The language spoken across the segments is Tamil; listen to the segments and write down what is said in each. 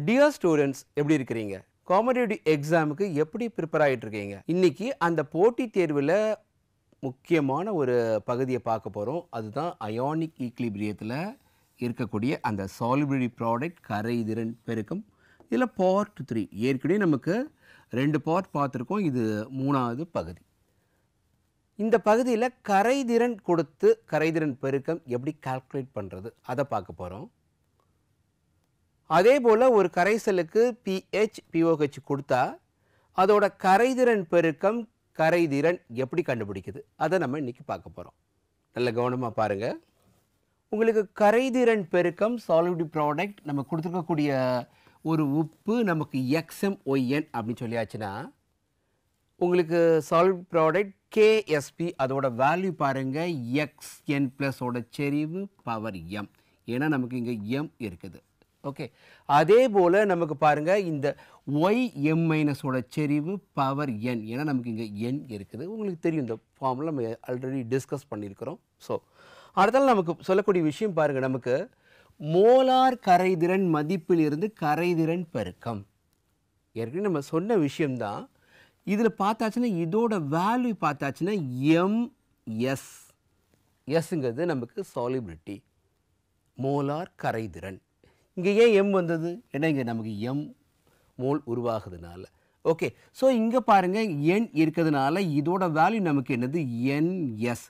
டியர் ஸ்டூடெண்ட்ஸ், எப்படி இருக்கிறீங்க? காம்படிட்டிவ் எக்ஸாமுக்கு எப்படி ப்ரிப்பேர் ஆகிட்டு இருக்கீங்க? இன்னைக்கு அந்த போட்டித் தேர்வில் முக்கியமான ஒரு பகுதியை பார்க்க போகிறோம். அதுதான் அயானிக் ஈக்லிபிரியத்தில் இருக்கக்கூடிய அந்த சாலிபிலிட்டி ப்ராடக்ட் கரைதிறன் பெருக்கம். இதில் பார்ட் 3 ஏற்கனவே நமக்கு 2 பார்ட் பார்த்துருக்கோம். இது 3வது பகுதி. இந்த பகுதியில் கரைதிறன் கொடுத்து கரைதிறன் பெருக்கம் எப்படி கால்குலேட் பண்ணுறது அதை பார்க்க போகிறோம். அதே போல் ஒரு கரைசலுக்கு pH, pOH கொடுத்தா அதோட கரைதிறன் பெருக்கம் கரைதிறன் எப்படி கண்டுபிடிக்குது அதை நம்ம இன்றைக்கி பார்க்க போகிறோம். நல்ல கவனமாக பாருங்கள். உங்களுக்கு கரைதிறன் பெருக்கம் சாலிபிலிட்டி ப்ராடக்ட் நம்ம கொடுத்துருக்கக்கூடிய ஒரு உப்பு நமக்கு XMYN அப்படின்னு சொல்லியாச்சுன்னா உங்களுக்கு சாலிபிலிட்டி ப்ராடக்ட் KSP அதோட வேல்யூ பாருங்கள் XN ப்ளஸோட செறிவு பவர் M. ஏன்னா நமக்கு இங்கே M இருக்குது. ஓகே, அதே போல் நமக்கு பாருங்கள் இந்த YM மைனஸோட செறிவு பவர் N. ஏன்னா நமக்கு இங்கே N இருக்குது. உங்களுக்கு தெரியும், இந்த ஃபார்மில் நம்ம ஆல்ரெடி டிஸ்கஸ் பண்ணியிருக்கிறோம். ஸோ அடுத்தால நமக்கு சொல்லக்கூடிய விஷயம் பாருங்கள், நமக்கு மோலார் கரைதிறன் மதிப்பிலிருந்து கரைதிறன் பெருக்கம் ஏற்கனவே நம்ம சொன்ன விஷயம்தான். இதில் பார்த்தாச்சுன்னா இதோட வேல்யூ பார்த்தாச்சுன்னா MS. எஸ்ங்கிறது நமக்கு சாலிபிலிட்டி மோலார் கரைதிறன். இங்கே ஏன் M வந்தது? ஏன்னா இங்கே நமக்கு M மோல் உருவாகுதுனால. ஓகே, ஸோ இங்கே பாருங்கள் N இருக்கிறதுனால இதோட வேல்யூ நமக்கு என்னது NS.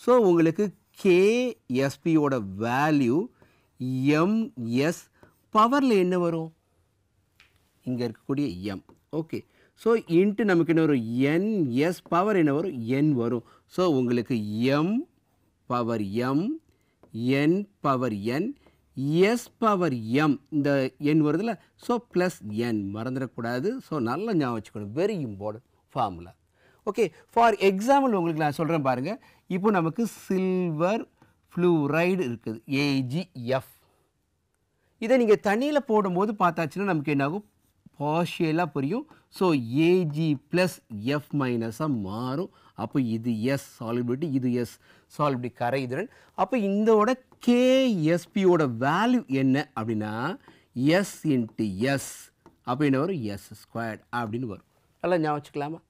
ஸோ உங்களுக்கு KSPயோட வேல்யூ MS. பவரில் என்ன வரும்? இங்கே இருக்கக்கூடிய M. ஓகே, ஸோ இன்ட்டு நமக்கு என்ன வரும்? NS. பவர் என்ன வரும்? N வரும். ஸோ உங்களுக்கு M power M, N power N, S power M. இந்த N வருதுல்ல, ஸோ ப்ளஸ் N மறந்துடக்கூடாது. ஸோ நல்லா ஞாபகம் வச்சுக்கணும், very important formula. Okay, for example உங்களுக்கு நான் சொல்கிறேன் பாருங்கள். இப்போ நமக்கு சில்வர் ஃப்ளூரைடு இருக்குது AgF. இதை நீங்கள் தண்ணியில் போடும்போது பார்த்தாச்சுன்னா நமக்கு என்னாகும்? பார்ஷியலாக புரியும். ஸோ Ag ப்ளஸ் F மைனஸாக மாறும். அப்போ இது S சாலிபிலிட்டி, இது S சாலிபிலிட்டி கரைதிறன். அப்போ இதோட KSPயோட வேல்யூ என்ன அப்படின்னா S இன்ட்டு S. அப்போ என்ன வரும்? S² அப்படின்னு வரும். நல்லா ஞாபகம் வச்சுக்கலாமா?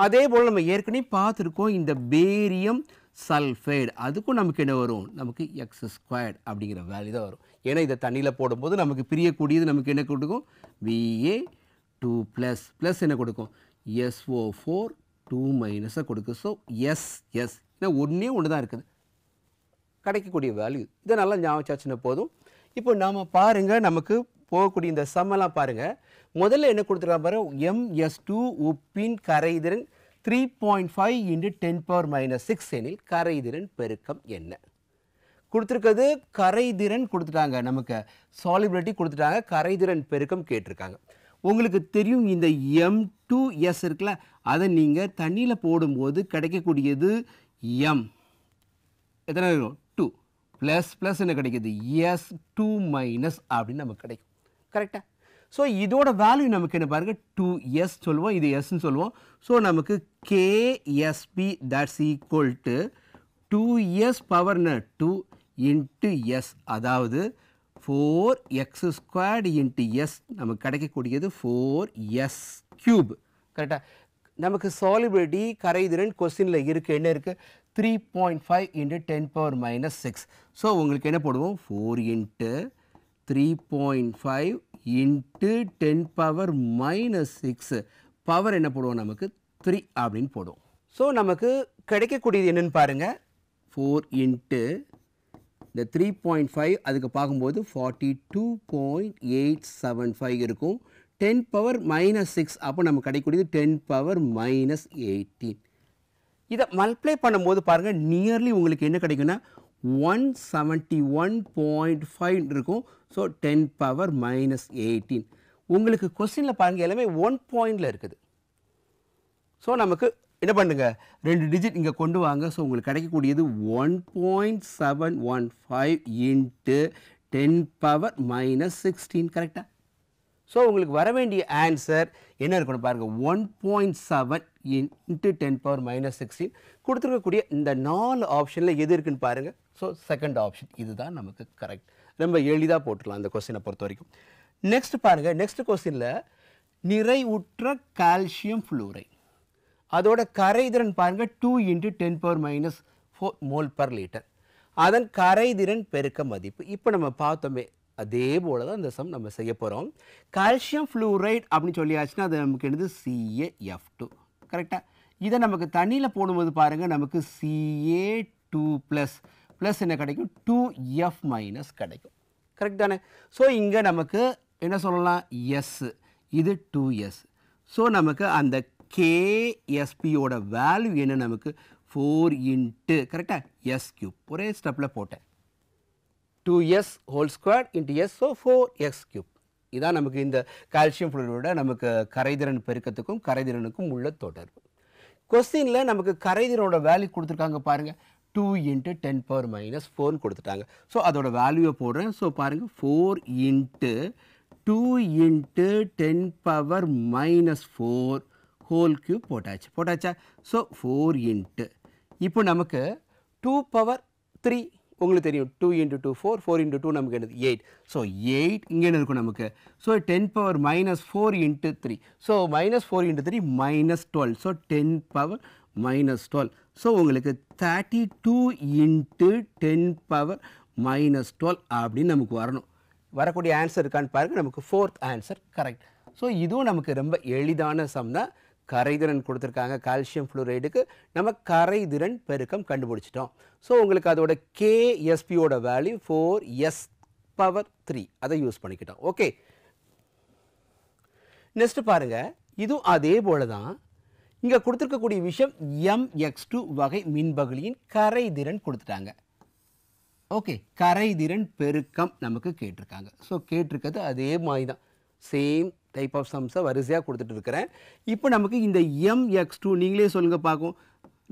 அதே போல் நம்ம ஏற்கனவே பார்த்துருக்கோம் இந்த பேரியம் சல்ஃபைடு, அதுக்கும் நமக்கு என்ன வரும்? நமக்கு X² அப்படிங்கிற வேல்யூ தான் வரும். ஏன்னா இதை தண்ணியில் போடும்போது நமக்கு பிரியக்கூடியது நமக்கு என்ன கொடுக்கும்? Va2 ப்ளஸ் என்ன கொடுக்கும்? SO4 2 கொடுக்கும். So SS. ஏன்னா ஒன்று தான் இருக்குது கிடைக்கக்கூடிய வேல்யூ. இதை நல்லா ஞாபகம் போதும். இப்போ நாம் பாருங்கள், நமக்கு போகக்கூடிய இந்த சம்மெல்லாம் பாருங்கள். முதல்ல என்ன கொடுத்துருக்காங்க பாருங்கள், MS2 உப்பின் கரைதிறன் 3.5 × 10⁻⁻6 எனில் கரைதிறன் பெருக்கம் என்ன? கொடுத்துருக்கிறது கரைதிறன் கொடுத்துட்டாங்க, நமக்கு சாலிபிலிட்டி கொடுத்துட்டாங்க, கரைதிறன் பெருக்கம் கேட்டிருக்காங்க. உங்களுக்கு தெரியும் இந்த M2S இருக்குல்ல, அதை நீங்கள் தண்ணியில் போடும்போது கிடைக்கக்கூடியது M. எத்தனை இருக்கும்? 2 ப்ளஸ் என்ன கிடைக்கிது? S2- அப்படின்னு நமக்கு கிடைக்கும். கரெக்டாக? ஸோ இதோட வேல்யூ நமக்கு என்ன பாருங்கள்? 2S சொல்லுவோம், இது Sன்னு சொல்லுவோம். ஸோ நமக்கு KSP that's equal to 2S power 2 into S, அதாவது 4x² இன்ட்டு S. நமக்கு கிடைக்கக்கூடியது 4S³. கரெக்டாக? நமக்கு சாலிபிலிட்டி கரைதிறன் கொஸ்டினில் இருக்குது, என்ன இருக்குது? 3.5 × 10⁻⁻6. ஸோ உங்களுக்கு என்ன போடுவோம்? 4 இன்ட்டு 3.5 இன்ட்டு 10⁻⁻6. பவர் என்ன போடுவோம்? நமக்கு 3 அப்படின்னு போடுவோம். ஸோ நமக்கு கிடைக்கக்கூடியது என்னென்னு பாருங்கள். 4 இன்ட்டு இந்த 3.5 அதுக்கு பார்க்கும்போது 42.875 இருக்கும். 10⁻⁻6 அப்போ நமக்கு கிடைக்கக்கூடியது 10⁻⁻18. இதை மல்டிப்ளை பண்ணும்போது பாருங்கள், நியர்லி உங்களுக்கு என்ன கிடைக்குன்னா 171.5 இருக்கும். ஸோ 10⁻⁻18. உங்களுக்கு கொஸ்டினில் பாருங்கள் எல்லாமே 1 பாயிண்டில் இருக்குது. ஸோ நமக்கு என்ன பண்ணுங்க, 2 டிஜிட் இங்கே கொண்டு வாங்க. ஸோ உங்களுக்கு கிடைக்கக்கூடியது 1.715 இன்ட்டு 10⁻⁻16. கரெக்டாக? ஸோ உங்களுக்கு வர வேண்டிய ஆன்சர் என்ன இருக்கணும் பாருங்கள், 1.7 இன்ட்டு 10⁻⁻16. கொடுத்துருக்கக்கூடிய இந்த 4 ஆப்ஷனில் எது இருக்குன்னு பாருங்கள். ஸோ செகண்ட் ஆப்ஷன் இதுதான் நமக்கு கரெக்ட். ரொம்ப எளிதாக போட்டுடலாம் அந்த கொஸ்டினை பொறுத்த வரைக்கும். நெக்ஸ்ட் பாருங்க, நெக்ஸ்ட் கொஸ்டின்ல நிறைவுற்ற கால்சியம் ஃப்ளூரைட் அதோட கரைதிறன் பாருங்க 2 × 10⁻⁴ மோல் பர் லிட்டர். அதன் கரைதிறன் பெருக்க மதிப்பு. இப்போ நம்ம பார்த்தோமே அதே போல தான் இந்த சம் நம்ம செய்ய போகிறோம். கால்சியம் ஃப்ளூரைட் அப்படின்னு சொல்லியாச்சுன்னா அது நமக்கு என்னது CaF2 கரெக்டாக. இதை நமக்கு தண்ணியில் போடும்போது பாருங்கள் நமக்கு Ca2+ ப்ளஸ் என்ன கிடைக்கும் 2F- கிடைக்கும். கரெக்ட் தானே? ஸோ இங்கே நமக்கு என்ன சொல்லலாம் எஸ், இது 2S. ஸோ நமக்கு அந்த KSPயோட வேல்யூ என்ன நமக்கு 4 × கரெக்டாக S³ ஒரே ஸ்டெப்பில் போட்டேன் 2S² × S, ஸோ 4x³. இதான் நமக்கு இந்த கால்சியம் ஃப்ளூரைடோட நமக்கு கரைதிறன் பெருக்கத்துக்கும் கரைதிறனுக்கும் உள்ள தொடர்பு. கொஸ்டினில் நமக்கு கரைதிறனோட வேல்யூ கொடுத்துருக்காங்க பாருங்கள் 2 × 10⁻⁴ கொடுத்துட்டாங்க. ஸோ அதோட வேல்யூவை போடுறேன். ஸோ பாருங்கள் 4 × 2 × 10⁻⁴ ஹோல்³ போட்டாச்சா. ஸோ 4 × இப்போ நமக்கு 2⁻3 உங்களுக்கு தெரியும் 2 × 2 4, 4 × 2 நமக்கு என்னது 8. ஸோ 8 இங்கே என்ன இருக்கும் நமக்கு. ஸோ 10⁻⁴ × 3. ஸோ -4 × 3 -12. ஸோ 10⁻⁻12. ஸோ உங்களுக்கு 32 × 10⁻⁻12 அப்படின்னு நமக்கு வரணும். வரக்கூடிய ஆன்சர் இருக்கான்னு பாருங்கள். நமக்கு 4th ஆன்சர் கரெக்ட். ஸோ இதுவும் நமக்கு ரொம்ப எளிதான சம் தான். கரைதிறன் கொடுத்துருக்காங்க கால்சியம் ஃப்ளூரைடுக்கு, நம்ம கரைதிறன் பெருக்கம் கண்டுபிடிச்சிட்டோம். ஸோ உங்களுக்கு அதோட KSPயோட வேல்யூ 4S⁻3 அதை யூஸ் பண்ணிக்கிட்டோம். ஓகே, நெக்ஸ்ட் பாருங்க, இதுவும் அதே போல தான். இங்கே கொடுத்துருக்கக்கூடிய விஷயம் MX2 வகை மின்பகுளியின் கரைதிறன் கொடுத்துட்டாங்க. ஓகே, கரைதிறன் பெருக்கம் நமக்கு கேட்டிருக்காங்க. ஸோ கேட்டிருக்கிறது அதே மாதிரி தான், சேம் டைப் ஆஃப் சம்ஸை வரிசையாக கொடுத்துட்டு இருக்கிறேன். இப்போ நமக்கு இந்த MX2 நீங்களே சொல்லுங்கள் பார்க்கும்,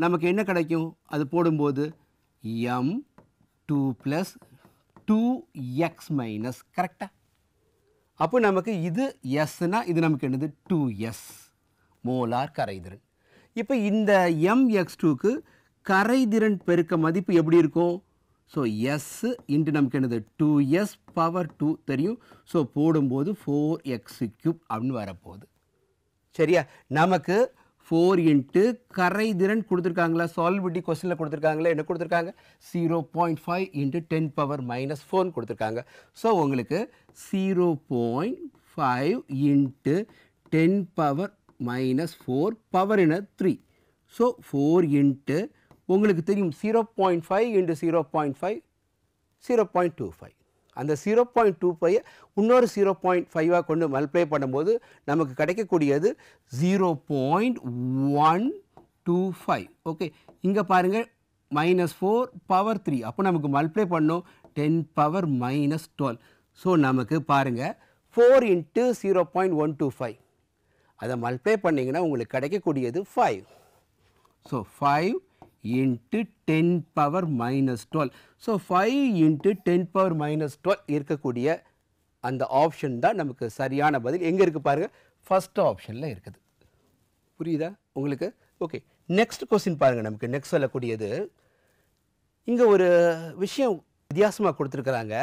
நமக்கு என்ன கிடைக்கும் அது போடும்போது M2 + 2x- கரெக்டாக. அப்போ நமக்கு இது எஸ்னா இது நமக்கு என்னது 2S மோலார் கரைதிறன். இப்போ இந்த MX2க்கு கரைதிறன் பெருக்க மதிப்பு எப்படி இருக்கும். ஸோ S × நமக்கு என்னது 2S⁻2 தெரியும். ஸோ போடும்போது 4x³ அப்படின்னு வரப்போகுது. சரியா, நமக்கு 4 × கரைதிறன் கொடுத்துருக்காங்களா, சால்விட்டி கொஸ்டினில் கொடுத்துருக்காங்களா, என்ன கொடுத்துருக்காங்க 0.5 × 10⁻⁻4 கொடுத்துருக்காங்க. ஸோ உங்களுக்கு 0.5 × 10⁻⁻4 பவர் என்ன 3. ஸோ 4 × உங்களுக்கு தெரியும் 0.5 × 0.5 0.25. அந்த 0.25 இன்னொரு 0.5 கொண்டு மல்டிப்ளை பண்ணும்போது நமக்கு கிடைக்கக்கூடியது 0.125. ஓகே, இங்கே பாருங்கள் -4 பவர் 3. அப்போ நமக்கு மல்டிப்ளை பண்ணோம் 10⁻⁻12. ஸோ நமக்கு பாருங்கள் 4 × 0.125 அதை மல்டிப்ளை பண்ணிங்கன்னா உங்களுக்கு கிடைக்கக்கூடியது 5. ஸோ 5 × 10⁻⁻12. ஸோ 5 × 10⁻⁻12 இருக்கக்கூடிய அந்த ஆப்ஷன் தான் நமக்கு சரியான பதில். எங்கே இருக்குது பாருங்கள், ஃபர்ஸ்ட் ஆப்ஷனில் இருக்குது. புரியுதா உங்களுக்கு? ஓகே, நெக்ஸ்ட் கொஸ்டின் பாருங்கள். நமக்கு நெக்ஸ்ட் சொல்லக்கூடியது இங்கே ஒரு விஷயம் வித்தியாசமாக கொடுத்துருக்குறாங்க.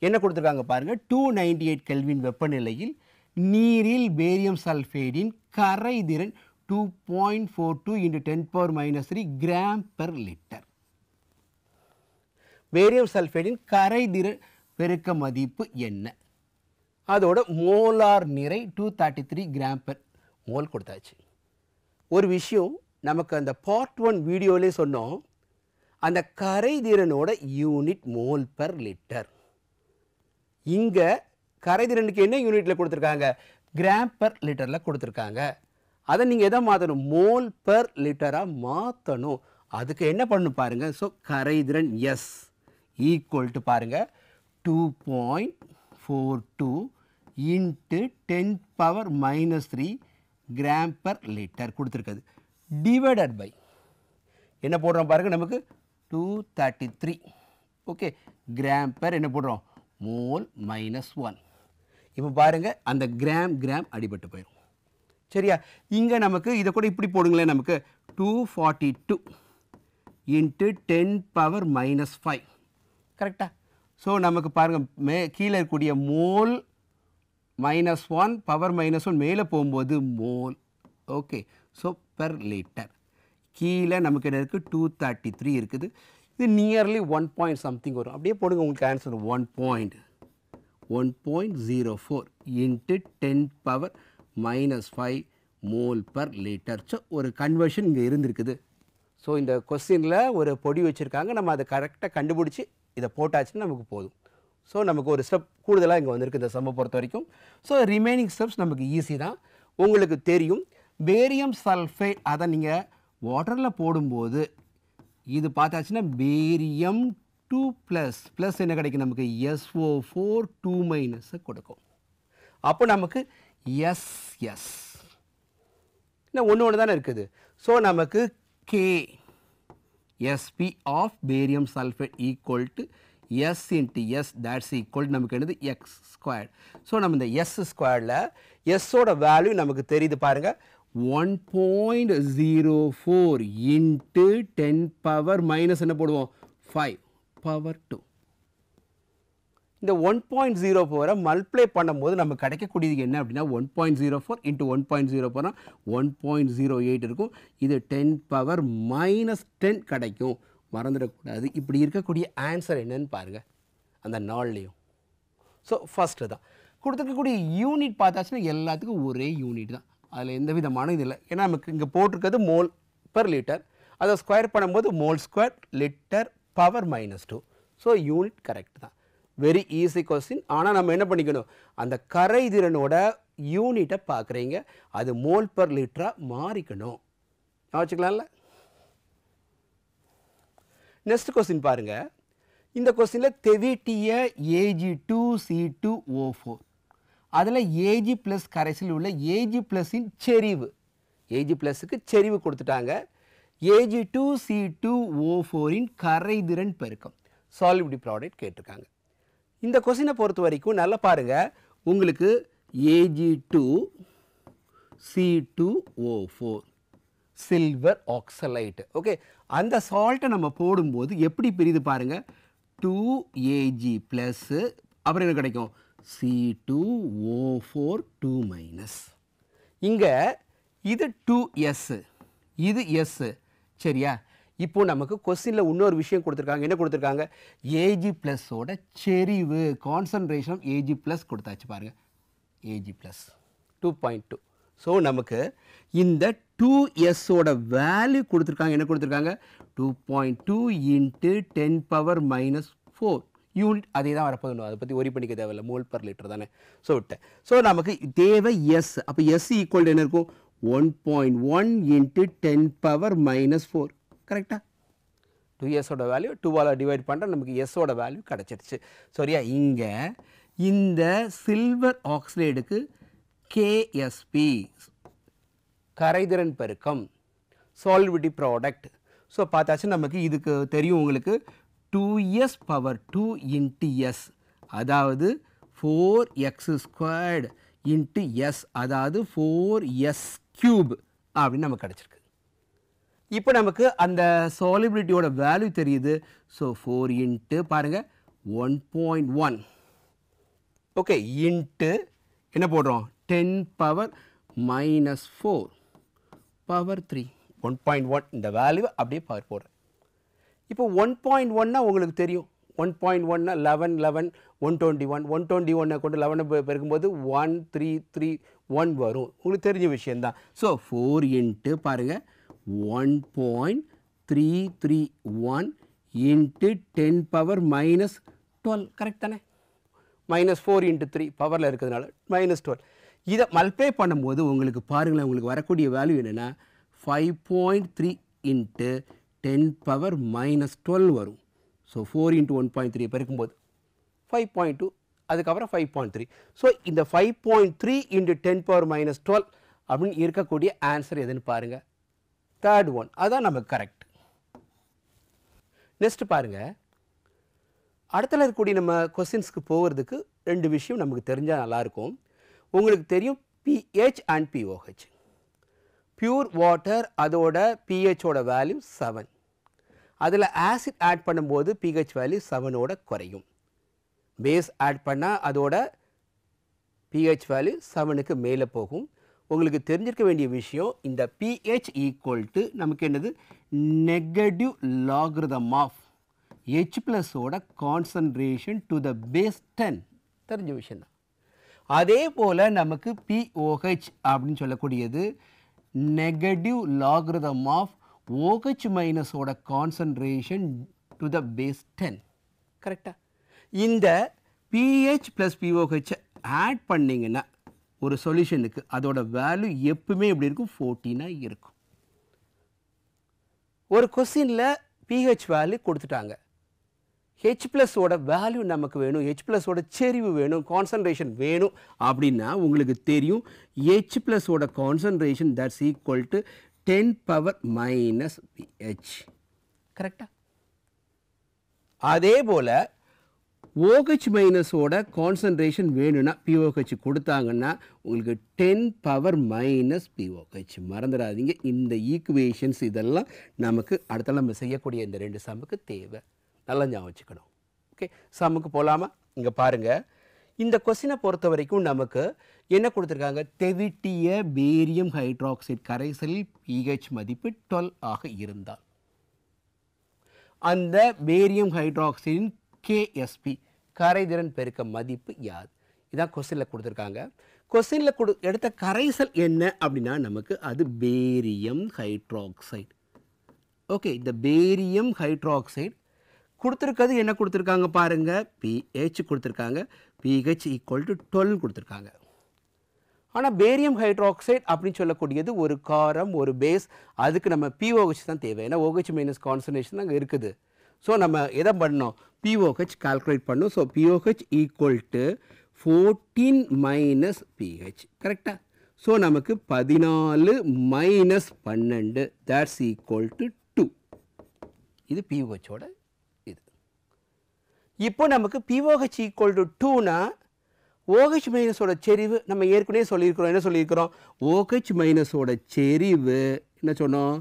என்ன கொடுத்துருக்காங்க பாருங்கள், 298 கெல்வின் வெப்பநிலையில் நீரில் பேரியம் சல்ஃபைடின் கரைதிறன் 2.42 × 10⁻³ g/L. பேரியம் சல்ஃபைடின் கரைதிறன் பெருக்க மதிப்பு என்ன, அதோட மோலார் நிறை 233 g/mol கொடுத்தாச்சு. ஒரு விஷயம் நமக்கு அந்த பார்ட் 1 வீடியோவிலே சொன்னோம், அந்த கரைதிறனோட யூனிட் mol/லிட்டர். இங்கே கரைதிறனுக்கு என்ன யூனிட்டில் கொடுத்துருக்காங்க, g/லிட்டரில் கொடுத்துருக்காங்க. அதை நீங்கள் எதை மாற்றணும், mol/லிட்டராக மாற்றணும். அதுக்கு என்ன பண்ணணும் பாருங்கள். ஸோ கரைதிறன் எஸ் ஈக்குவல் டு பாருங்கள் 2.42 × 10⁻³ g/L கொடுத்துருக்குது. டிவைடட் பை என்ன போடுறோம் பாருங்கள், நமக்கு 233. ஓகே, g/, என்ன போடுறோம் மோல் -1. இப்போ பாருங்கள் அந்த கிராம் அடிபட்டு போயிடும். சரியா, இங்கே நமக்கு இதை கூட இப்படி போடுங்களேன், நமக்கு 242 × 10⁻⁻5 கரெக்டாக. ஸோ நமக்கு பாருங்கள் கீழே இருக்கக்கூடிய மோல் -1 பவர் -1 மேலே போகும்போது mole. Okay, so per litre. கீழே நமக்கு என்ன இருக்குது, 233 இருக்குது. இது நியர்லி 1 பாயிண்ட் சம்திங் வரும். அப்படியே போடுங்க, உங்களுக்கு answer 1.04 into 10⁻⁻5 mole per litre. So ஒரு கன்வர்ஷன் இங்கே இருந்திருக்குது. ஸோ இந்த கொஸ்டினில் ஒரு பொடி வச்சுருக்காங்க, நம்ம அதை கரெக்டாக கண்டுபிடிச்சி இதை போட்டாச்சுன்னா நமக்கு போதும். ஸோ நமக்கு ஒரு ஸ்டெப் கூடுதலாக இங்கே வந்திருக்கு இந்த சம்மை பொறுத்த வரைக்கும். ஸோ ரிமைனிங் ஸ்டெப்ஸ் நமக்கு ஈஸி தான். உங்களுக்கு தெரியும் பேரியம் சல்ஃபேட், அதை நீங்கள் வாட்டரில் போடும்போது இது பார்த்தாச்சுன்னா பேரியம் 2+ என்ன கிடைக்கும், நமக்கு SO4 2- கொடுக்கும். அப்போ நமக்கு SS இன்னும் ஒன்று தானே இருக்குது. ஸோ நமக்கு KSP of barium sulphate equal to S into S, that's equal நமக்கு என்னது X². ஸோ நம்ம இந்த S²ல Sஓட வேல்யூ நமக்கு தெரியுது பாருங்க, 1.04 இன்ட்டு 10⁻- என்ன போடுவோம், 5 பவர் 2. இந்த 1.04 மல்டிப்ளை பண்ணும்போது நமக்கு கிடைக்கக்கூடியது என்ன அப்படின்னா 1.04 இன்ட்டு 1.04 1.08 இருக்கும். இது 10⁻−10 கிடைக்கும், மறந்துடக்கூடாது. இப்படி இருக்கக்கூடிய ஆன்சர் என்னன்னு பாருங்கள் அந்த நாள்லேயும். ஸோ ஃபஸ்ட்டு தான் கொடுத்துருக்கக்கூடிய யூனிட் பார்த்தாச்சுன்னா எல்லாத்துக்கும் ஒரே யூனிட் தான், அதில் எந்த விதமான இது இல்லை. ஏன்னா நமக்கு இங்கே போட்டிருக்கிறது மோல் பர் லிட்டர், அதை ஸ்கொயர் பண்ணும்போது mole square litre power -2. So unit correct தான். Very easy question. ஆனால் நம்ம என்ன பண்ணிக்கணும், அந்த கரைதிறனோட யூனிட்டை பார்க்குறீங்க, அது மோல் பர் லிட்டராக மாறிக்கணும். வச்சுக்கலாம்ல. நெக்ஸ்ட் கொஸ்டின் பாருங்க. இந்த கொஸ்டினில் தெவிட்டிய Ag2C2O4, அதில் Ag ப்ளஸ் கரைசலில் உள்ள Ag ப்ளஸின் செறிவு, Ag ப்ளஸுக்கு செறிவு கொடுத்துட்டாங்க. Ag2C2O4இன் கரைதிறன் பெருக்கம், சாலிபிலிட்டி ப்ராடக்ட் கேட்டிருக்காங்க. இந்த கொஸ்டினை பொறுத்த வரைக்கும் நல்லா பாருங்கள், உங்களுக்கு Ag2C2O4 சில்வர் ஆக்சலைட். ஓகே, அந்த சால்ட்டை நம்ம போடும்போது எப்படி பிரியுது பாருங்கள், 2Ag ப்ளஸ் அப்புறம் என்ன கிடைக்கும், C2O4 2-. இங்கே இது 2S, இது S, சரியா. இப்போ நமக்கு கொஸ்டினில் இன்னொரு விஷயம் கொடுத்துருக்காங்க. என்ன கொடுத்துருக்காங்க, Ag ப்ளஸோட செறிவு, கான்சன்ட்ரேஷன் ஆஃப் Ag ப்ளஸ் கொடுத்தாச்சு பாருங்கள், Ag ப்ளஸ் 2.2. ஸோ நமக்கு இந்த 2Sஓட வேல்யூ கொடுத்துருக்காங்க. என்ன கொடுத்துருக்காங்க, 2.2 இன்ட்டு 10⁻⁻4 யூனிட். அதே தான் வரப்போதும், அதை பற்றி ஒரி பண்ணிக்க தேவையில்லை, மோல் பர் லிட்டர் தானே. ஸோ விட்டேன். ஸோ நமக்கு தேவை S. அப்போ S ஈக்குவல் என்ன இருக்கும், 1.1 இன்ட்டு 10⁻⁻4. கரெக்டாக 2Sஓட வேல்யூ 2ஆல் டிவைட் பண்ணுற நமக்கு Sஓட வேல்யூ கிடச்சிருச்சு. சரியா. இங்கே இந்த சில்வர் ஆக்சைடுக்கு KSP கரைதிறன் பெருக்கம், சாலிபிலிட்டி ப்ராடக்ட். ஸோ பார்த்தாச்சு நமக்கு இதுக்கு தெரியும் உங்களுக்கு 2S⁻2 இன்ட்டு S, அதாவது 4x² இன்ட்டு S, அதாவது 4S³ அப்படின்னு நமக்கு கிடச்சிருக்கு. இப்போ நமக்கு அந்த சாலிபிலிட்டியோட வேல்யூ தெரியுது. ஸோ 4 இன்ட்டு பாருங்கள் 1.1, ஓகே, இன்ட்டு என்ன போடுறோம், 10⁻⁻4 பவர் 3, 1.1. இந்த வேல்யூ அப்படியே பவர் போடுறேன். இப்போ 1.1னா உங்களுக்கு தெரியும், 1.1னா 11 11 121 121 கொண்டு 11 பெருக்கும்போது 1331 வரும். உங்களுக்கு தெரிஞ்ச விஷயந்தான். ஸோ 4 இன்ட்டு பாருங்கள் 1.331 இன்ட்டு 10⁻⁻12. கரெக்ட் தானே. -4 இன்ட்டு 3 பவரில் இருக்கிறதுனால -12. இதை மல்டிப்ளை பண்ணும்போது உங்களுக்கு பாருங்களேன், உங்களுக்கு வரக்கூடிய வேல்யூ என்னென்னா 5.3 இன்ட்டு 10⁻⁻12 வரும். ஸோ 4 இன்ட்டு 1.3 பெருக்கும்போது 5.2, அதுக்கப்புறம் 5.3. ஸோ இந்த 5.3 இன்ட்டு 10⁻⁻12 அப்படின்னு இருக்கக்கூடிய ஆன்சர் எதுன்னு பாருங்கள், தேர்ட் ஒன். அதுதான் நமக்கு கரெக்ட். நெக்ஸ்ட் பாருங்கள், அடுத்தல இருக்கக்கூடிய நம்ம கொஸ்டின்ஸ்க்கு போகிறதுக்கு 2 விஷயம் நமக்கு தெரிஞ்சால் நல்லாயிருக்கும். உங்களுக்கு தெரியும் pH and pOH. Pure water அதோட pHஓட வேல்யூ 7, அதில் ஆசிட் ஆட் பண்ணும்போது pH வேல்யூ 7ஓட குறையும். பேஸ் ஆட் பண்ணால் அதோட பிஹெச் வேல்யூ 7க்கு மேலே போகும். உங்களுக்கு தெரிஞ்சிருக்க வேண்டிய விஷயம், இந்த pH ஈக்குவல் டு நமக்கு என்னது, நெகட்டிவ் லாகிரிதம் ஆஃப் H ப்ளஸோட கான்சன்ட்ரேஷன் டு த பேஸ் 10 தெரிஞ்ச விஷயம் தான். அதே போல் நமக்கு POH அப்படின்னு சொல்லக்கூடியது நெகட்டிவ் லாகிரிதம் ஆஃப் OH மைனஸோட கான்சன்ட்ரேஷன் டு த பேஸ் 10 கரெக்டாக. இந்த pH ப்ளஸ் POH ஆட் பண்ணிங்கன்னா ஒரு சொல்யூஷனுக்கு அதோட வேல்யூ எப்பவுமே எப்படி இருக்கும், 14 இருக்கும். ஒரு கொஸ்டினில் pH வேல்யூ கொடுத்துட்டாங்க, H ப்ளஸோட வேல்யூ நமக்கு வேணும், H ப்ளஸோட செறிவு வேணும், கான்சன்ட்ரேஷன் வேணும் அப்படின்னா உங்களுக்கு தெரியும் H ப்ளஸோட concentration that's equal to 10⁻⁻⁻ pH கரெக்டா. அதே போல் OH மைனஸோட கான்சன்ட்ரேஷன் வேணும்னா POH கொடுத்தாங்கன்னா உங்களுக்கு 10⁻⁻ POH. மறந்துடாதீங்க, இந்த ஈக்குவேஷன்ஸ் இதெல்லாம் நமக்கு அடுத்த நம்ம செய்யக்கூடிய இந்த 2 சம்முக்கு தேவை. நல்லா ஞாபகம் வச்சுக்கணும். ஓகே, சம்முக்கு போகலாமா? இங்கே பாருங்கள், இந்த கொஸ்டினை பொறுத்த வரைக்கும் நமக்கு என்ன கொடுத்துருக்காங்க, தெவிட்டிய பேரியம் ஹைட்ராக்சைடு கரைசலில் pH மதிப்பு 12 ஆக இருந்தால் அந்த பேரியம் ஹைட்ராக்சைடின் KSP கரைதிறன் பெருக்க மதிப்பு யாது? இதான் கொஸ்டினில் கொடுத்துருக்காங்க. கொஸ்டினில் எடுத்த கரைசல் என்ன அப்படின்னா நமக்கு அது பேரியம் ஹைட்ராக்சைடு. ஓகே, இந்த பேரியம் ஹைட்ராக்சைடு கொடுத்துருக்கிறது என்ன கொடுத்துருக்காங்க பாருங்கள், pH கொடுத்துருக்காங்க, pH ஈக்குவல் டு 12 கொடுத்துருக்காங்க. ஆனால் பேரியம் ஹைட்ராக்சைடு அப்படின்னு சொல்லக்கூடியது ஒரு காரம், ஒரு பேஸ், அதுக்கு நம்ம POH தான் தேவை. ஏன்னா OH மைனஸ் கான்சன்ட்ரேஷன் அங்கே இருக்குது. ஸோ நம்ம எதை பண்ணோம், POH கால்குலேட் பண்ணோம். So POH equal to 14 minus pH கரெக்டாக. ஸோ நமக்கு 14 மைனஸ் 12 தட்ஸ் ஈக்குவல் டு 2. இது POHோட இது. இப்போ நமக்கு POH ஈக்குவல் டு 2னா OH மைனஸோட செறிவு நம்ம ஏற்கனவே சொல்லியிருக்கிறோம். என்ன சொல்லியிருக்கிறோம், OH மைனஸோட செறிவு என்ன சொன்னோம்,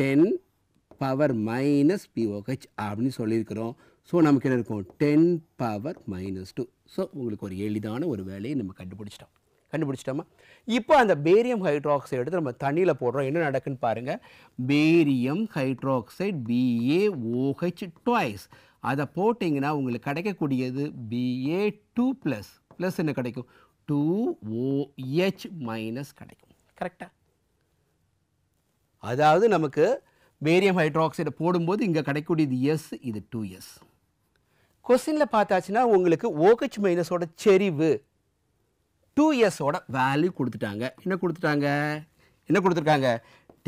10⁻⁻ POH அப்படின்னு சொல்லியிருக்கிறோம். ஸோ நமக்கு என்ன இருக்கும், 10⁻⁻2. ஸோ உங்களுக்கு ஒரு எளிதான ஒரு வேலையை நம்ம கண்டுபிடிச்சிட்டோமா. இப்போ அந்த பேரியம் ஹைட்ராக்சைடு எடுத்து நம்ம தண்ணியில் போடுறோம். என்ன நடக்குன்னு பாருங்கள், பேரியம் ஹைட்ராக்சைடு BaOH ட்வைஸ் அதை போட்டிங்கன்னா உங்களுக்கு கிடைக்கக்கூடியது Ba2 ப்ளஸ் என்ன கிடைக்கும், 2OH மைனஸ் கிடைக்கும் கரெக்டாக. அதாவது நமக்கு பேரியம் ஹைட்ராக்சைடை போடும்போது இங்கே கிடைக்கக்கூடியது S, இது 2S. கொஸ்டினில் பார்த்தாச்சுன்னா உங்களுக்கு OH மைனஸோட செறிவு 2Sோட வேல்யூ கொடுத்துட்டாங்க. என்ன கொடுத்துருக்காங்க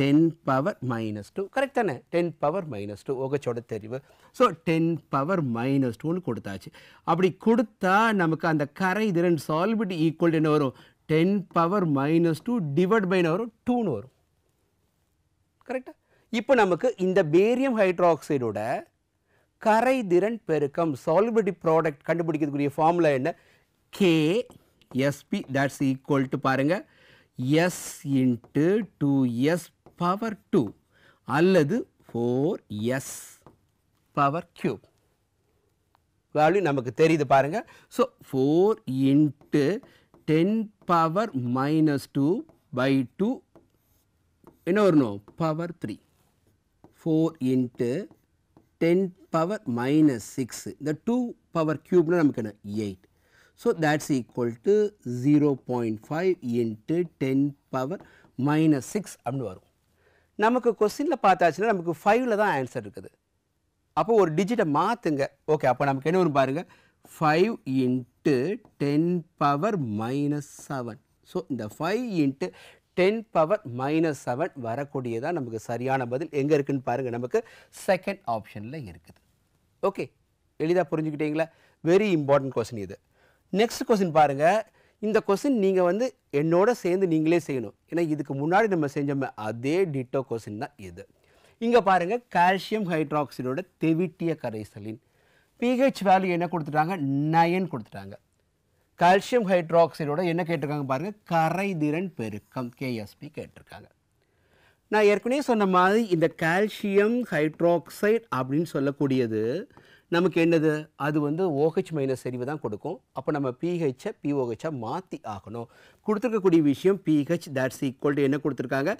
10⁻⁻2 கரெக்ட் தானே, 10⁻⁻2 OHோட தெரிவு. ஸோ 10⁻⁻2ன்னு கொடுத்தாச்சு. அப்படி கொடுத்தா நமக்கு அந்த கரைதிறன் சால்பிட்டி ஈக்குவல் என்ன வரும், 10⁻⁻2 டிவைட் பை என்ன வரும், 2ன்னு வரும் கரெக்டாக. இப்போ நமக்கு இந்த பேரியம் ஹைட்ராக்சைடோட கரைதிறன் பெருக்கம் சால்பிட்டி ப்ராடக்ட் கண்டுபிடிக்கிறதுக்குரிய ஃபார்முலா என்ன, KSP தட்ஸ் ஈக்குவல் டு பாருங்கள் S இன்ட்டு 2S பவர் 2 அல்லது 4S பவர் கியூப். வேல்யூ நமக்கு தெரியுது பாருங்கள். ஸோ 4 இன்ட்டு 10⁻⁻2 பை 2 என்ன வரணும், பவர் 3. 4 இன்ட்டு 10⁻⁻6 இந்த 2 பவர் கியூப்னா நமக்கு என்ன 8. So that's equal to 0.5 into 10⁻⁻6 அப்படின்னு வரும். நமக்கு கொஸ்டினில் பார்த்தாச்சுன்னா நமக்கு 5ல் தான் ஆன்சர் இருக்குது. அப்போ ஒரு டிஜிட்டை மாற்றுங்க. ஓகே, அப்போ நமக்கு என்ன வரும் பாருங்கள், 5 இன்ட்டு 10⁻⁻7. ஸோ இந்த 5 இன்ட்டு 10⁻⁻7 வரக்கூடியதான் நமக்கு சரியான பதில். எங்கே இருக்குதுன்னு பாருங்கள், நமக்கு செகண்ட் ஆப்ஷனில் இருக்குது. ஓகே, எளிதாக புரிஞ்சுக்கிட்டீங்களா? வெரி இம்பார்ட்டன்ட் கொஸ்டின் இது. நெக்ஸ்ட் கொஸ்டின் பாருங்கள். இந்த கொஸ்டின் நீங்கள் என்னோட சேர்ந்து நீங்களே செய்யணும். ஏன்னா இதுக்கு முன்னாடி நம்ம செஞ்சோமே அதே டிட்டோ கொஸ்டின் தான் இது. இங்கே பாருங்கள், கால்சியம் ஹைட்ராக்சைடோட தெவிட்டிய கரைசலின் pH வேல்யூ என்ன கொடுத்துட்டாங்க, 9 கொடுத்துட்டாங்க. கால்சியம் ஹைட்ராக்சைடோட என்ன கேட்டிருக்காங்க பாருங்கள், கரைதிறன் பெருக்கம் KSP கேட்டிருக்காங்க. நான் ஏற்கனவே சொன்ன மாதிரி இந்த கால்சியம் ஹைட்ராக்சைடு அப்படின்னு சொல்லக்கூடியது நமக்கு என்னது அது வந்து OH மைனஸ் செறிவு தான் கொடுக்கும். அப்போ நம்ம pH pOH மாற்றி ஆகணும். கொடுத்துருக்கக்கூடிய விஷயம் pH that's equal to என்ன கொடுத்துருக்காங்க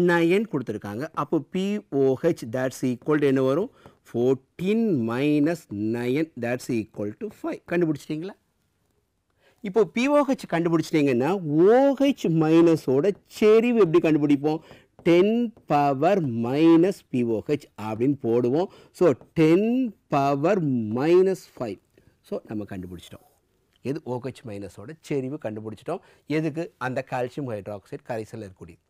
9 கொடுத்துருக்காங்க. அப்போ pOH that's equal to என்ன வரும் 14 minus 9 that's equal to 5. கண்டுபிடிச்சிட்டிங்களா? இப்போ pOH கண்டுபிடிச்சிட்டிங்கன்னா OH மைனஸோட செறிவு எப்படி கண்டுபிடிப்போம் 10 power minus pOH அப்படின்னு போடுவோம். So 10 power minus 5. ஸோ நம்ம கண்டுபிடிச்சிட்டோம். எது OH மைனஸோட செறிவு கண்டுபிடிச்சிட்டோம். எதுக்கு அந்த கால்சியம் ஹைட்ராக்சைடு கரைசலில் இருக்கக்கூடியது.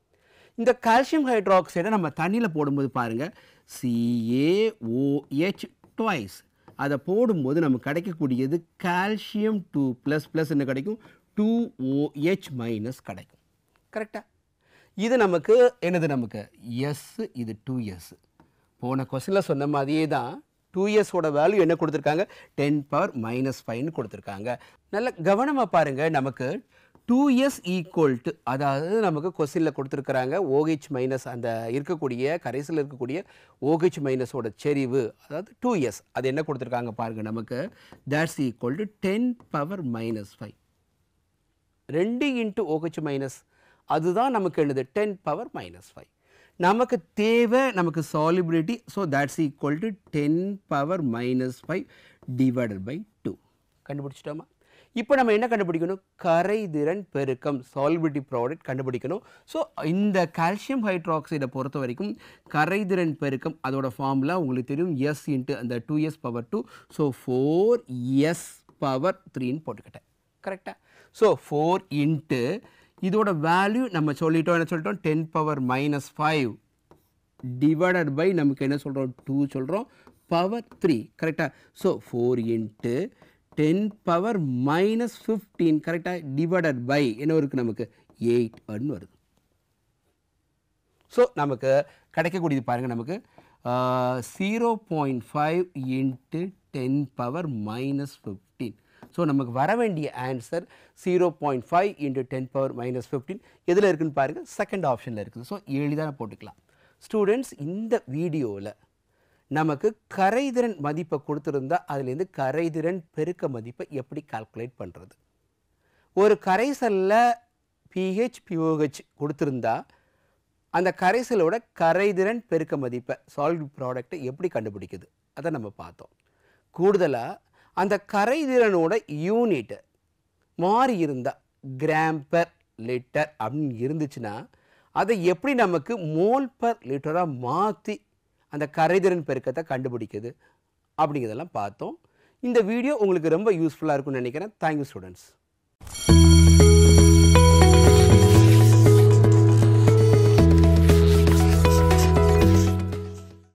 இந்த கால்சியம் ஹைட்ராக்சைடை நம்ம தண்ணியில் போடும்போது பாருங்கள் CaOH twice. அதை போடும்போது நமக்கு கிடைக்கக்கூடியது கால்சியம் 2+ என்ன கிடைக்கும் 2OH மைனஸ் கிடைக்கும். கரெக்டாக? இது நமக்கு என்னது நமக்கு S இது 2S. போன கொஸ்டினில் சொன்ன மாதிரியே தான் 2Sோட வேல்யூ என்ன கொடுத்துருக்காங்க 10 பவர் மைனஸ் 5 கொடுத்துருக்காங்க. நல்ல கவனமாக பாருங்கள் நமக்கு 2S ஈக்குவல் டு அதாவது நமக்கு கொஸ்டினில் கொடுத்துருக்குறாங்க OH மைனஸ் அந்த இருக்கக்கூடிய கரைசலில் இருக்கக்கூடிய OH மைனஸோட செறிவு அதாவது 2S அது என்ன கொடுத்துருக்காங்க பாருங்கள் நமக்கு that's equal to 10 power minus 5 2 into OH minus அதுதான் நமக்கு என்னது 10 பவர் மைனஸ் 5. நமக்கு தேவை நமக்கு solubility so that's equal to 10 power minus 5 divided by 2. கண்டுபிடிச்சிட்டோமா? இப்போ நம்ம என்ன கண்டுபிடிக்கணும் கரைதிறன் பெருக்கம் சாலிபிலிட்டி ப்ராடக்ட் கண்டுபிடிக்கணும். ஸோ இந்த கால்சியம் ஹைட்ராக்சைடை பொறுத்த வரைக்கும் கரைதிறன் பெருக்கம் அதோட ஃபார்முலா உங்களுக்கு தெரியும் S இன்ட்டு அந்த 2S power 2 so 4S power 3ன்னு போட்டுக்கிட்டேன். கரெக்டாக? ஸோ 4 இன்ட்டு இதோட வேல்யூ நம்ம சொல்லிட்டோம் என்ன சொல்லிட்டோம் 10 பவர் மைனஸ் 5 டிவைடட் பை நமக்கு என்ன சொல்கிறோம் 2 சொல்கிறோம் பவர் 3. கரெக்டாக? ஸோ 4 இன்ட்டு 10 பவர் மைனஸ் 15 கரெக்டாக டிவைடட் பை என்ன இருக்குது நமக்கு 8 அப்படின்னு வருது. ஸோ நமக்கு கிடைக்கக்கூடியது பாருங்கள் நமக்கு 0.5 இன்ட்டு 10 பவர் மைனஸ் 15. ஸோ நமக்கு வர வேண்டிய ஆன்சர் 0.5 இன்ட்டு 10 பவர் மைனஸ் 15 எதில் இருக்குதுன்னு பாருங்கள் செகண்ட் ஆப்ஷனில் இருக்குது. ஸோ எளிதாக போட்டுக்கலாம். ஸ்டூடெண்ட்ஸ் இந்த வீடியோவில் நமக்கு கரைதிறன் மதிப்பை கொடுத்துருந்தா அதுலேருந்து கரைதிறன் பெருக்க மதிப்பை எப்படி கால்குலேட் பண்ணுறது ஒரு கரைசலில் pH pOH கொடுத்துருந்தா அந்த கரைசலோட கரைதிறன் பெருக்க மதிப்பை சால்ட் ப்ராடக்டை எப்படி கண்டுபிடிக்குது அதை நம்ம பார்த்தோம். கூடுதலாக அந்த கரைதிறனோட யூனிட் மாறி இருந்தால் கிராம் பெர் லிட்டர் அப்படின்னு இருந்துச்சுன்னா அதை எப்படி நமக்கு மோல் பெர் லிட்டராக மாற்றி அந்த கரைதிறன் பெருக்கத்தை கண்டுபிடிக்குது அப்படிங்கிறதெல்லாம் பார்த்தோம். இந்த வீடியோ உங்களுக்கு ரொம்ப யூஸ்ஃபுல்லாக இருக்கும்னு நினைக்கிறேன். Thank you students.